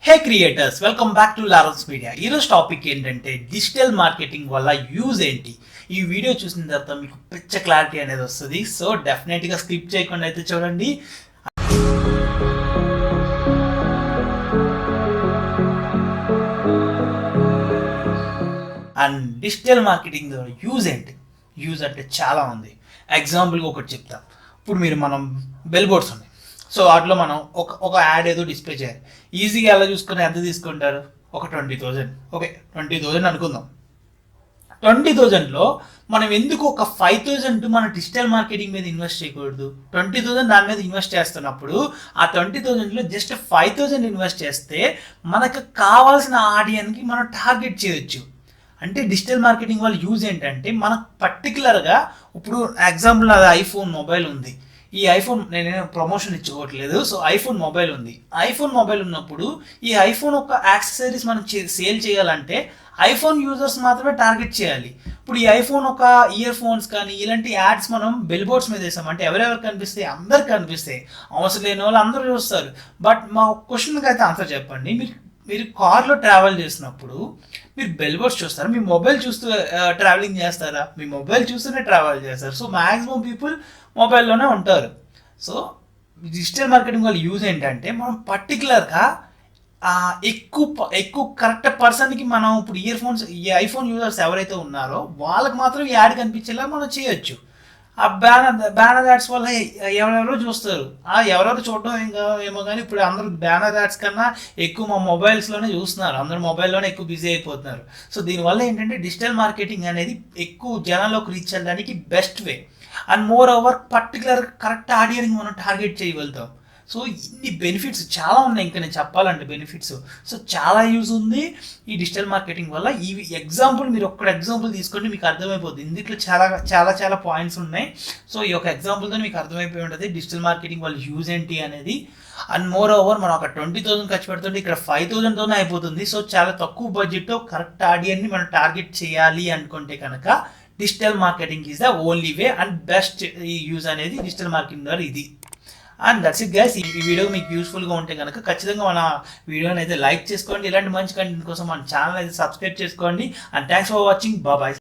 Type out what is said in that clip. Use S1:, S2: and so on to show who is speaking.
S1: Hey creators, welcome back to laurels media. ఈరోజు topic ఏంటంటే digital marketing వల్ల use ఏంటి. ఈ వీడియో చూసిన తర్వాత మీకు పిచ్చ క్లారిటీ అనేది వస్తుంది. సో డెఫినెట్గా స్కిప్ చేయకుండా అయితే చూడండి. అండ్ డిజిటల్ మార్కెటింగ్ ద్వారా యూజ్ ఏంటి? యూజ్ అంటే చాలా ఉంది. ఎగ్జాంపుల్గా ఒకటి చెప్తాం. ఇప్పుడు మనం బెల్ బోర్డ్స్ ఉన్నాయి. సో వాటిలో మనం ఒక యాడ్ ఏదో డిస్ప్లే చేయాలి. ఈజీగా ఎలా చూసుకుని ఎంత తీసుకుంటారు? ఒక 20,000. ఓకే, 20,000 అనుకుందాం. 20,000లో మనం ఎందుకు ఒక 5,000 మన డిజిటల్ మార్కెటింగ్ మీద ఇన్వెస్ట్ చేయకూడదు? 20,000 దాని మీద ఇన్వెస్ట్ చేస్తున్నప్పుడు ఆ 20,000లో జస్ట్ 5,000 ఇన్వెస్ట్ చేస్తే మనకు కావాల్సిన ఆడియన్కి మనం టార్గెట్ చేయొచ్చు. అంటే డిజిటల్ మార్కెటింగ్ వల్ల యూజ్ ఏంటంటే మనకు పర్టికులర్గా ఇప్పుడు ఎగ్జాంపుల్ అది ఐఫోన్ మొబైల్ ఉంది. ఈ ఐఫోన్ నేను ప్రమోషన్ ఇచ్చుకోవట్లేదు. సో ఐఫోన్ మొబైల్ ఉంది. ఐఫోన్ మొబైల్ ఉన్నప్పుడు ఈ ఐఫోన్ ఒక యాక్సెసరీస్ మనం సేల్ చేయాలంటే ఐఫోన్ యూజర్స్ మాత్రమే టార్గెట్ చేయాలి. ఇప్పుడు ఈ ఐఫోన్ ఒక ఇయర్ ఫోన్స్ కానీ ఇలాంటి యాడ్స్ మనం బిల్ బోర్డ్స్ మీద వేసాం అంటే ఎవరెవరు కనిపిస్తాయి? అందరికి కనిపిస్తాయి. అవసరం లేని వాళ్ళు అందరూ చూస్తారు. బట్ మా క్వశ్చన్కి అయితే ఆన్సర్ చెప్పండి. మీరు కార్లో ట్రావెల్ చేసినప్పుడు మీరు బెల్ బోర్డ్స్ చూస్తారా? మీ మొబైల్ చూస్తూ ట్రావెలింగ్ చేస్తారా? మీ మొబైల్ చూస్తూనే ట్రావెల్ చేస్తారు. సో మ్యాక్సిమం పీపుల్ మొబైల్లోనే ఉంటారు. సో డిజిటల్ మార్కెటింగ్ వల్ల యూజ్ ఏంటంటే మనం పర్టికులర్గా ఎక్కువ కరెక్ట్ పర్సన్కి మనం ఇప్పుడు ఇయర్ ఫోన్స్ ఈ ఐఫోన్ యూజర్స్ ఎవరైతే ఉన్నారో వాళ్ళకి మాత్రం ఈ యాడ్ కనిపించేలా మనం చేయొచ్చు. ఆ బ్యానర్ యాడ్స్ వల్ల ఎవరెవరో చూస్తారు. ఎవరెవరు చూడడం ఏమో కానీ ఇప్పుడు అందరూ బ్యానర్ యాడ్స్ కన్నా ఎక్కువ మా మొబైల్స్లోనే చూస్తున్నారు. అందరూ మొబైల్లోనే ఎక్కువ బిజీ అయిపోతున్నారు. సో దీనివల్ల ఏంటంటే డిజిటల్ మార్కెటింగ్ అనేది ఎక్కువ జనాల్లోకి రీచ్ అవ్వడానికి best way. And moreover particular correct ఆడియన్కి మనం టార్గెట్ చేయగలుగుతాం. సో ఇన్ని బెనిఫిట్స్ చాలా ఉన్నాయి. ఇంకా నేను చెప్పాలంటే బెనిఫిట్స్ సో చాలా యూజ్ ఉంది ఈ డిజిటల్ మార్కెటింగ్ వల్ల. ఈ ఎగ్జాంపుల్ మీరు ఒక్క ఎగ్జాంపుల్ తీసుకుంటే మీకు అర్థమైపోతుంది. ఇందులో చాలా చాలా చాలా పాయింట్స్ ఉన్నాయి. సో ఈ యొక్క ఎగ్జాంపుల్తో మీకు అర్థమైపోయి ఉంటుంది డిజిటల్ మార్కెటింగ్ వల్ల యూజ్ ఏంటి అనేది. అండ్ మోర్ ఓవర్ మనం ఒక 20,000 ఖర్చు పెడుతుంటే ఇక్కడ 5,000తోనే అయిపోతుంది. సో చాలా తక్కువ బడ్జెట్తో కరెక్ట్ ఆడియన్ని మనం టార్గెట్ చేయాలి అనుకుంటే కనుక digital marketing is the only way and best use అనేది డిజిటల్ మార్కెటింగ్ ద్వారా ఇది. And that's it guys. ఈ వీడియో మీకు యూస్ఫుల్గా ఉంటే కనుక ఖచ్చితంగా మన వీడియోని అయితే లైక్ చేసుకోండి. ఇలాంటి మంచి కంటెంట్ కోసం మన ఛానల్ అయితే సబ్స్క్రైబ్ చేసుకోండి. And thanks for watching. Bye.